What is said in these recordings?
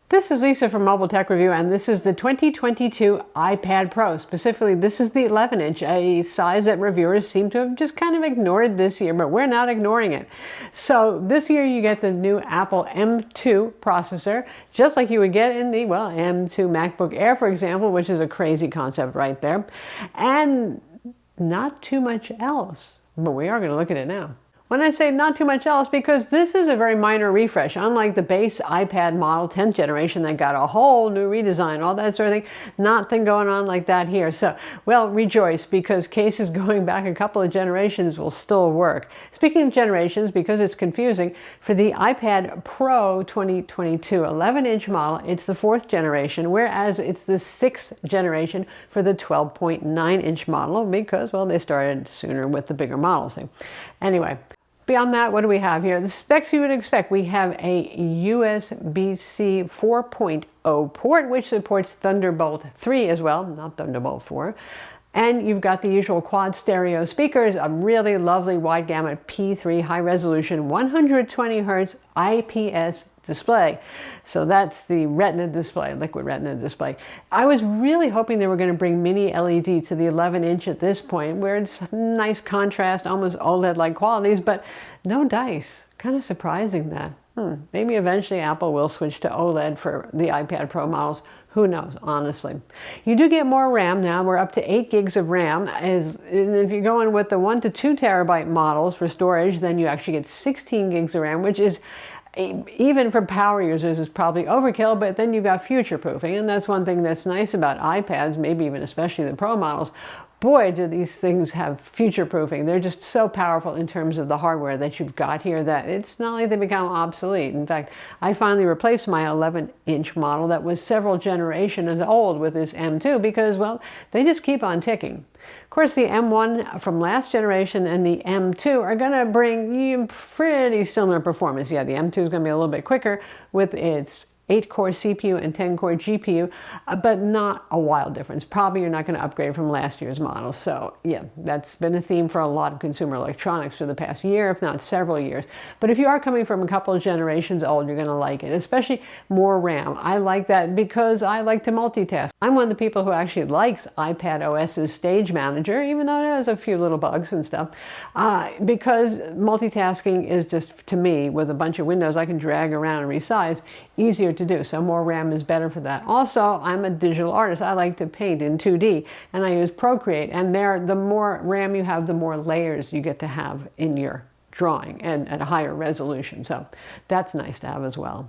This is Lisa from Mobile Tech Review, and this is the 2022 iPad Pro. Specifically, this is the 11-inch, a size that reviewers seem to have just kind of ignored this year, but we're not ignoring it. So this year you get the new Apple M2 processor, just like you would get in the, well, M2 MacBook Air, for example, which is a crazy concept right there. And not too much else, but we are going to look at it now. When I say not too much else, because this is a very minor refresh, unlike the base iPad model 10th generation that got a whole new redesign, all that sort of thing. Nothing going on like that here. So, well, rejoice, because cases going back a couple of generations will still work. Speaking of generations, because it's confusing, for the iPad Pro 2022 11-inch model, it's the 4th generation, whereas it's the 6th generation for the 12.9-inch model, because, well, they started sooner with the bigger models. Anyway. Beyond that, what do we have here? The specs you would expect. We have a USB-C 4.0 port, which supports Thunderbolt 3 as well, not Thunderbolt 4. And you've got the usual quad stereo speakers, a really lovely wide gamut P3 high resolution 120 Hertz IPS display. So that's the Retina display, liquid Retina display. I was really hoping they were going to bring mini LED to the 11-inch at this point, where it's nice contrast, almost OLED-like qualities, but no dice. Kind of surprising that. Maybe eventually Apple will switch to OLED for the iPad Pro models. Who knows, honestly. You do get more RAM now. We're up to 8 gigs of RAM. And if you're going with the 1 to 2 terabyte models for storage, then you actually get 16 gigs of RAM, which is, even for power users, is probably overkill, but then you've got future proofing. And that's one thing that's nice about iPads, maybe even especially the Pro models. Boy, do these things have future proofing. They're just so powerful in terms of the hardware that you've got here that it's not like they become obsolete. In fact, I finally replaced my 11-inch model that was several generations old with this M2 because, well, they just keep on ticking. Of course, the M1 from last generation and the M2 are going to bring you pretty similar performance. Yeah, the M2 is going to be a little bit quicker with its 8-core CPU and 10-core GPU, but not a wild difference. Probably you're not going to upgrade from last year's model. So yeah, that's been a theme for a lot of consumer electronics for the past year, if not several years. But if you are coming from a couple of generations old, you're going to like it, especially more RAM. I like that because I like to multitask. I'm one of the people who actually likes iPad OS's Stage Manager, even though it has a few little bugs and stuff, because multitasking is just, to me, with a bunch of windows I can drag around and resize, easier to do. So more RAM is better for that. Also, I'm a digital artist. I like to paint in 2D, and I use Procreate. And the more RAM you have, the more layers you get to have in your drawing, and at a higher resolution. So that's nice to have as well.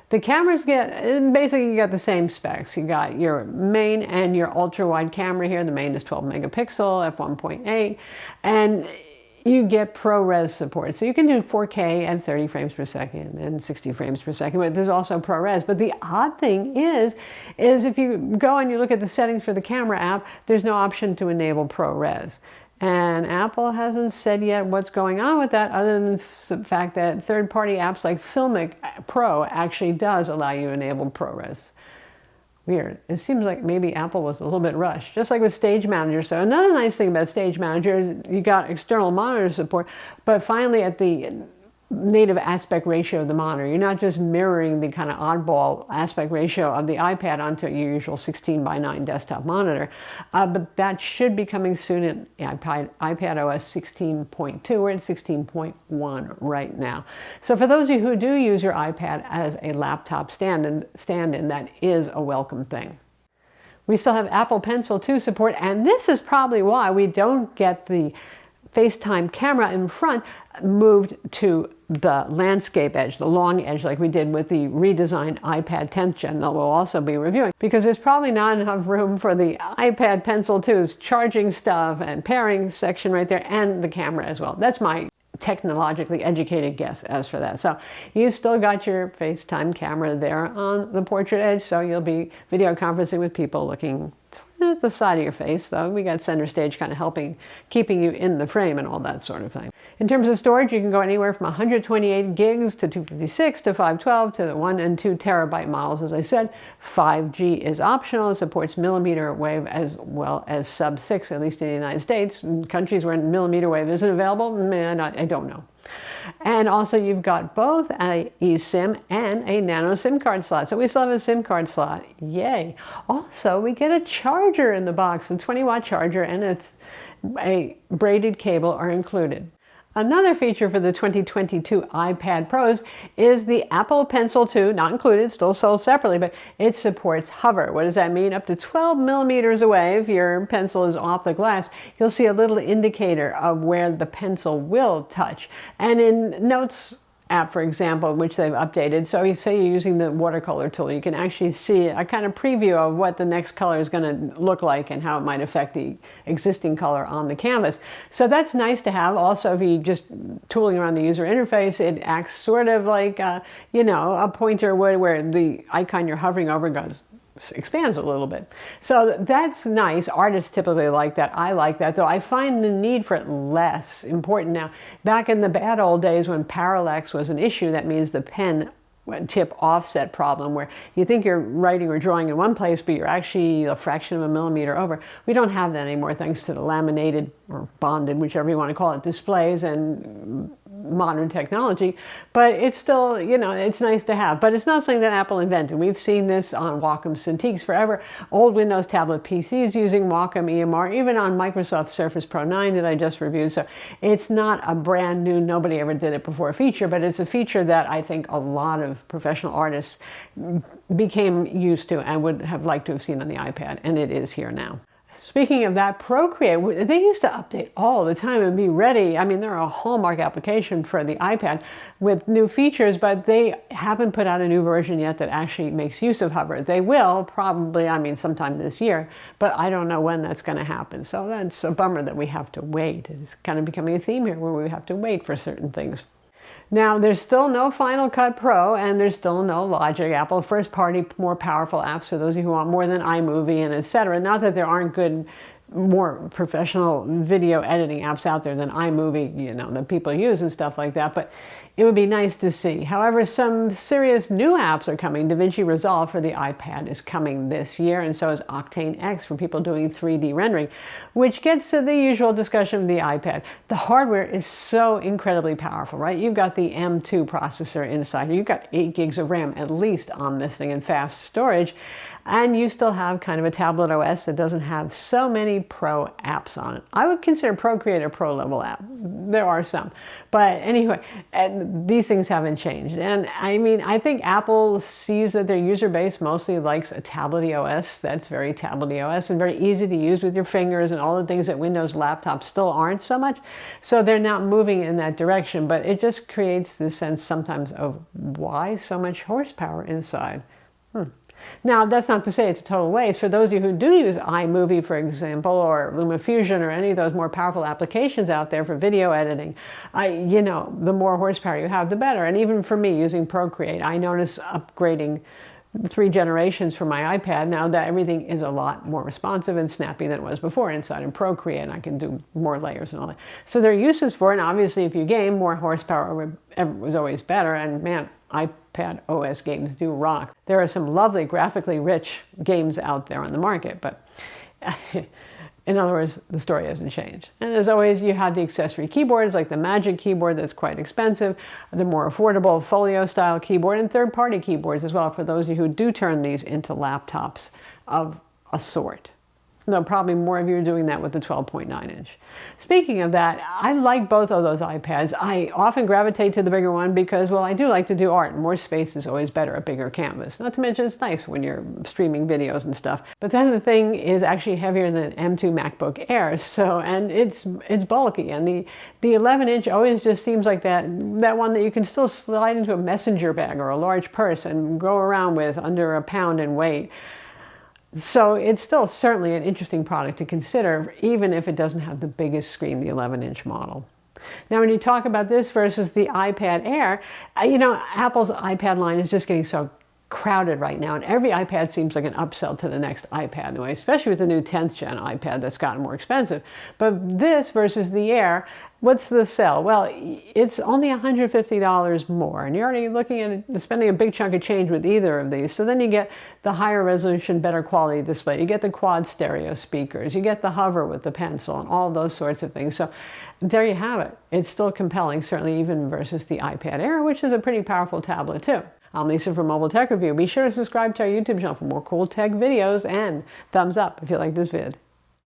The cameras basically you got the same specs. You got your main and your ultra wide camera here. The main is 12 megapixel, f1.8, and you get ProRes support. So you can do 4K at 30 frames per second and 60 frames per second, but there's also ProRes. But the odd thing is if you go and you look at the settings for the camera app, there's no option to enable ProRes. And Apple hasn't said yet what's going on with that, other than the fact that third-party apps like Filmic Pro actually does allow you to enable ProRes. Weird. It seems like maybe Apple was a little bit rushed, just like with Stage Manager. So another nice thing about Stage Manager is you got external monitor support, but finally at the native aspect ratio of the monitor. You're not just mirroring the kind of oddball aspect ratio of the iPad onto your usual 16:9 desktop monitor, but that should be coming soon in iPad OS 16.2. We're at 16.1 right now. So for those of you who do use your iPad as a laptop stand-in, that is a welcome thing. We still have Apple Pencil 2 support, and this is probably why we don't get the FaceTime camera in front moved to the landscape edge, the long edge, like we did with the redesigned iPad 10th Gen that we'll also be reviewing, because there's probably not enough room for the iPad Pencil 2's charging stuff and pairing section right there, and the camera as well. That's my technologically educated guess as for that. So you still got your FaceTime camera there on the portrait edge, so you'll be video conferencing with people looking at the side of your face, though. We got center stage kind of keeping you in the frame and all that sort of thing. In terms of storage, you can go anywhere from 128 gigs to 256 to 512 to the 1 and 2 terabyte models. As I said, 5G is optional. It supports millimeter wave as well as sub-6, at least in the United States. In countries where millimeter wave isn't available, man, I don't know. And also you've got both a eSIM and a nano SIM card slot. So we still have a SIM card slot. Yay. Also, we get a charger in the box. A 20-watt charger and a braided cable are included. Another feature for the 2022 iPad Pros is the Apple Pencil 2, not included, still sold separately, but it supports hover. What does that mean? Up to 12 millimeters away, if your pencil is off the glass, you'll see a little indicator of where the pencil will touch. And in Notes app, for example, which they've updated, so you say you're using the watercolor tool, you can actually see a kind of preview of what the next color is going to look like and how it might affect the existing color on the canvas. So that's nice to have. Also, if you just tooling around the user interface, it acts sort of like a pointer would, where the icon you're hovering over expands a little bit. So that's nice. Artists typically like that. I like that, though I find the need for it less important now. Back in the bad old days when parallax was an issue, that means the pen tip offset problem, where you think you're writing or drawing in one place, but you're actually a fraction of a millimeter over. We don't have that anymore, thanks to the laminated or bonded, whichever you want to call it, displays and modern technology. But it's still, it's nice to have. But it's not something that Apple invented. We've seen this on Wacom Cintiqs forever. Old Windows tablet PCs using Wacom EMR, even on Microsoft Surface Pro 9 that I just reviewed. So it's not a brand new, nobody ever did it before feature, but it's a feature that I think a lot of professional artists became used to and would have liked to have seen on the iPad, and it is here now. Speaking of that, Procreate, they used to update all the time and be ready. I mean, they're a hallmark application for the iPad with new features, but they haven't put out a new version yet that actually makes use of hover. They will probably, sometime this year, but I don't know when that's going to happen. So that's a bummer that we have to wait. It's kind of becoming a theme here where we have to wait for certain things. Now, there's still no Final Cut Pro, and there's still no Logic. Apple first-party, more powerful apps for those of you who want more than iMovie and etc. Not that there aren't good, more professional video editing apps out there than iMovie, that people use and stuff like that, but it would be nice to see. However, some serious new apps are coming. DaVinci Resolve for the iPad is coming this year, and so is Octane X for people doing 3D rendering, which gets to the usual discussion of the iPad. The hardware is so incredibly powerful, right? You've got the M2 processor inside. You've got 8 gigs of RAM at least on this thing and fast storage. And you still have kind of a tablet OS that doesn't have so many pro apps on it. I would consider Procreate a pro level app. There are some. But anyway, these things haven't changed. And I think Apple sees that their user base mostly likes a tablety OS. That's very tablety OS and very easy to use with your fingers and all the things that Windows laptops still aren't so much. So they're not moving in that direction. But it just creates this sense sometimes of why so much horsepower inside. Now, that's not to say it's a total waste. For those of you who do use iMovie, for example, or LumaFusion, or any of those more powerful applications out there for video editing, the more horsepower you have, the better. And even for me, using Procreate, I notice upgrading 3 generations for my iPad now that everything is a lot more responsive and snappy than it was before inside in Procreate. I can do more layers and all that. So there are uses for it, and obviously if you game, more horsepower was always better, and man, iPad OS games do rock. There are some lovely graphically rich games out there on the market, but in other words, the story hasn't changed. And as always, you have the accessory keyboards like the Magic Keyboard that's quite expensive, the more affordable Folio style keyboard, and third-party keyboards as well for those of you who do turn these into laptops of a sort. Though probably more of you are doing that with the 12.9-inch. Speaking of that, I like both of those iPads. I often gravitate to the bigger one because, well, I do like to do art. More space is always better, a bigger canvas. Not to mention it's nice when you're streaming videos and stuff. But then the thing is actually heavier than M2 MacBook Air, and it's bulky. And the 11-inch always just seems like that one that you can still slide into a messenger bag or a large purse and go around with under a pound in weight. So it's still certainly an interesting product to consider, even if it doesn't have the biggest screen, the 11-inch model. Now, when you talk about this versus the iPad Air, Apple's iPad line is just getting so crowded right now, and every iPad seems like an upsell to the next iPad in a way, especially with the new 10th gen iPad that's gotten more expensive. But this versus the Air, what's the sell? Well, it's only $150 more, and you're already looking at spending a big chunk of change with either of these. So then you get the higher resolution, better quality display, you get the quad stereo speakers, you get the hover with the pencil, and all those sorts of things. So there you have it. It's still compelling, certainly even versus the iPad Air, which is a pretty powerful tablet too. I'm Lisa from Mobile Tech Review. Be sure to subscribe to our YouTube channel for more cool tech videos, and thumbs up if you like this vid.